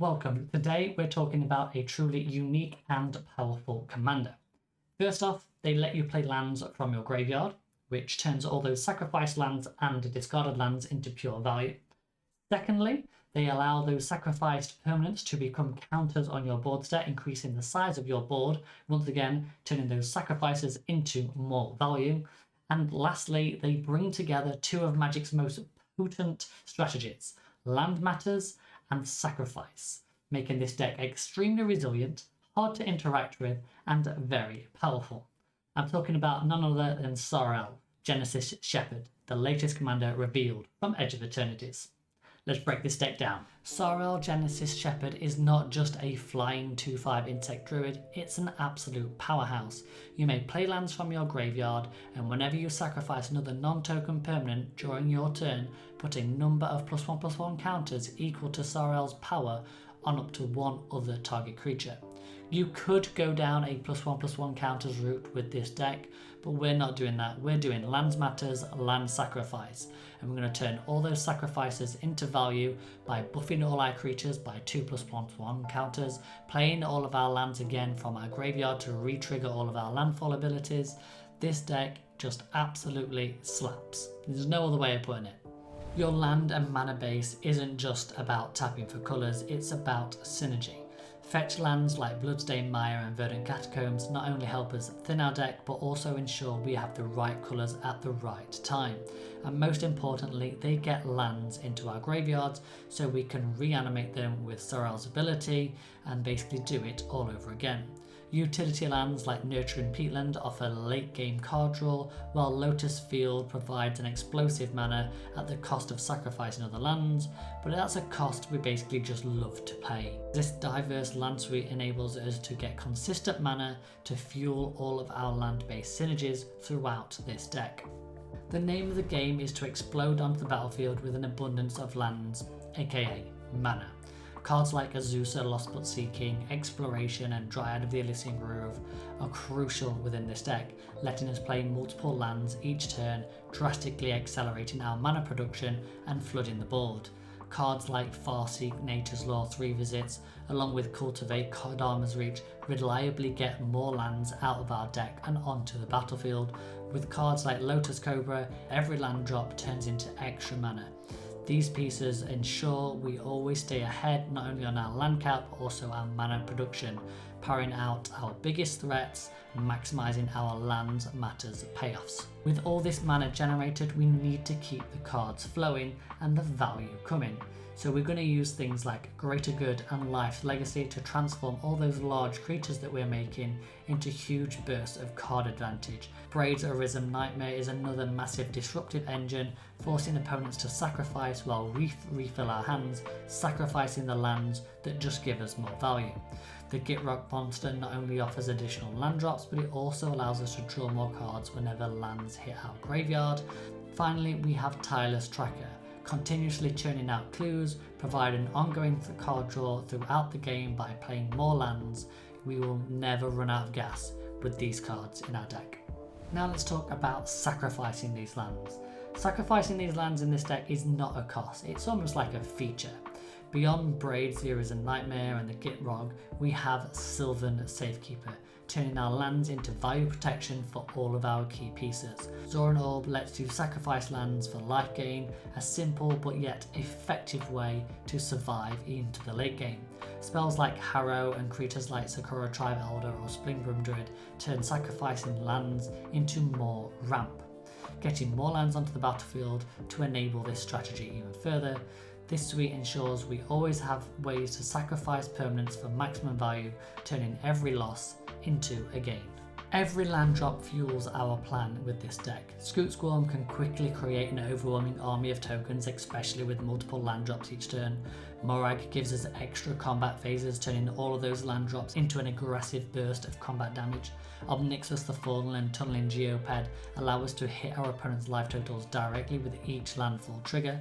Welcome. Today we're talking about a truly unique and powerful commander. First off, they let you play lands from your graveyard, which turns all those sacrificed lands and discarded lands into pure value. Secondly, they allow those sacrificed permanents to become counters on your board state, increasing the size of your board, once again turning those sacrifices into more value. And lastly, they bring together two of Magic's most potent strategies, land matters and sacrifice, making this deck extremely resilient, hard to interact with, and very powerful. I'm talking about none other than Szarel, Genesis Sheppard, the latest commander revealed from Edge of Eternities. Let's break this deck down. Szarel Genesis Sheppard is not just a flying 2/5 insect druid, it's an absolute powerhouse. You may play lands from your graveyard, and whenever you sacrifice another non-token permanent during your turn, put a number of +1/+1 counters equal to Szarel's power on up to one other target creature. You could go down a +1/+1 counters route with this deck, but we're not doing that. We're doing lands matters, land sacrifice, and we're going to turn all those sacrifices into value by buffing all our creatures by 2/+1/+1 counters, playing all of our lands again from our graveyard to re-trigger all of our landfall abilities. This deck just absolutely slaps. There's no other way of putting it. Your land and mana base isn't just about tapping for colours, it's about synergy. Fetch lands like Bloodstained Mire and Verdant Catacombs not only help us thin our deck, but also ensure we have the right colours at the right time. And most importantly, they get lands into our graveyards so we can reanimate them with Szarel's ability and basically do it all over again. Utility lands like Nurturing Peatland offer late game card draw, while Lotus Field provides an explosive mana at the cost of sacrificing other lands, but that's a cost we basically just love to pay. This diverse land suite enables us to get consistent mana to fuel all of our land-based synergies throughout this deck. The name of the game is to explode onto the battlefield with an abundance of lands, aka mana. Cards like Azusa, Lost But Seeking, Exploration and Dryad of the Elysian Grove are crucial within this deck, letting us play multiple lands each turn, drastically accelerating our mana production and flooding the board. Cards like Farseek, Nature's Law, 3 Visits, along with Cultivate, Kodama's Reach, reliably get more lands out of our deck and onto the battlefield. With cards like Lotus Cobra, every land drop turns into extra mana. These pieces ensure we always stay ahead not only on our land cap but also our mana production, powering out our biggest threats and maximising our land matters payoffs. With all this mana generated, we need to keep the cards flowing and the value coming. So we're going to use things like Greater Good and Life's Legacy to transform all those large creatures that we're making into huge bursts of card advantage. Braid's Arisen Nightmare is another massive disruptive engine, forcing opponents to sacrifice while we refill our hands, sacrificing the lands that just give us more value. The Gitrog Monster not only offers additional land drops, but it also allows us to draw more cards whenever lands hit our graveyard. Finally, we have Tireless Tracker, continuously churning out clues, providing ongoing card draw throughout the game by playing more lands. We will never run out of gas with these cards in our deck. Now let's talk about sacrificing these lands. Sacrificing these lands in this deck is not a cost, it's almost like a feature. Beyond Braid's Arisen Nightmare and the Gitrog, we have Sylvan Safekeeper, turning our lands into value protection for all of our key pieces. Zoran Orb lets you sacrifice lands for life gain, a simple but yet effective way to survive into the late game. Spells like Harrow and creatures like Sakura Tribe Elder or Splingbrum Druid turn sacrificing lands into more ramp, getting more lands onto the battlefield to enable this strategy even further. This suite ensures we always have ways to sacrifice permanents for maximum value, turning every loss into a gain. Every land drop fuels our plan with this deck. Scute Squirm can quickly create an overwhelming army of tokens, especially with multiple land drops each turn. Morag gives us extra combat phases, turning all of those land drops into an aggressive burst of combat damage. Obnixus the Fallen and Tunneling Geoped allow us to hit our opponent's life totals directly with each landfall trigger.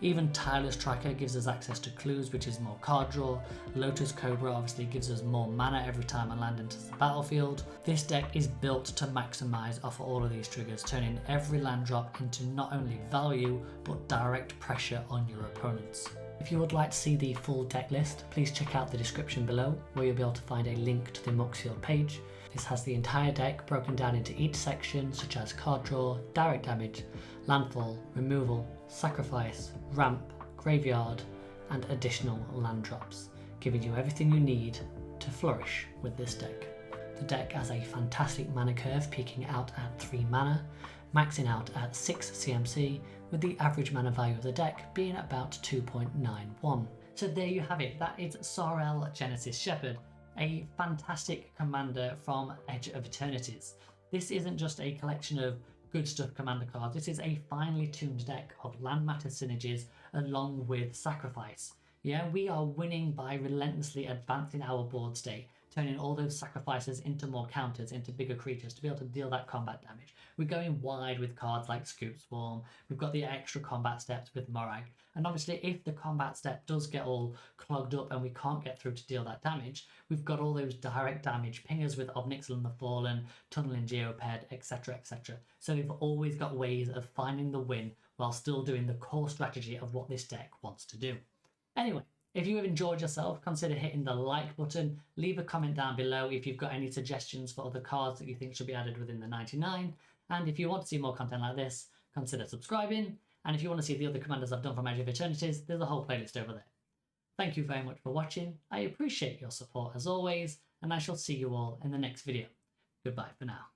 Even Tireless Tracker gives us access to clues, which is more card draw. Lotus Cobra obviously gives us more mana every time a land enters the battlefield. This deck is built to maximise off all of these triggers, turning every land drop into not only value but direct pressure on your opponents. If you would like to see the full deck list, please check out the description below, where you'll be able to find a link to the Muxfield page. This has the entire deck broken down into each section, such as card draw, direct damage, landfall, removal, sacrifice, ramp, graveyard, and additional land drops, giving you everything you need to flourish with this deck. The deck has a fantastic mana curve, peaking out at 3 mana, maxing out at 6 CMC, with the average mana value of the deck being about 2.91. So there you have it, that is Szarell Genesis Sheppard, a fantastic commander from Edge of Eternities. This isn't just a collection of good stuff commander cards, this is a finely tuned deck of land matter synergies along with sacrifice. Yeah, we are winning by relentlessly advancing our board state, turning all those sacrifices into more counters, into bigger creatures to be able to deal that combat damage. We're going wide with cards like Scoop Swarm, we've got the extra combat steps with Morag, and obviously if the combat step does get all clogged up and we can't get through to deal that damage, we've got all those direct damage pingers with Obnixil and the Fallen, Tunneling Geoped, etc, etc. So we've always got ways of finding the win while still doing the core strategy of what this deck wants to do. Anyway, if you have enjoyed yourself, consider hitting the like button, leave a comment down below if you've got any suggestions for other cards that you think should be added within the 99, and if you want to see more content like this, consider subscribing, and if you want to see the other commanders I've done from Edge of Eternities, there's a whole playlist over there. Thank you very much for watching, I appreciate your support as always, and I shall see you all in the next video. Goodbye for now.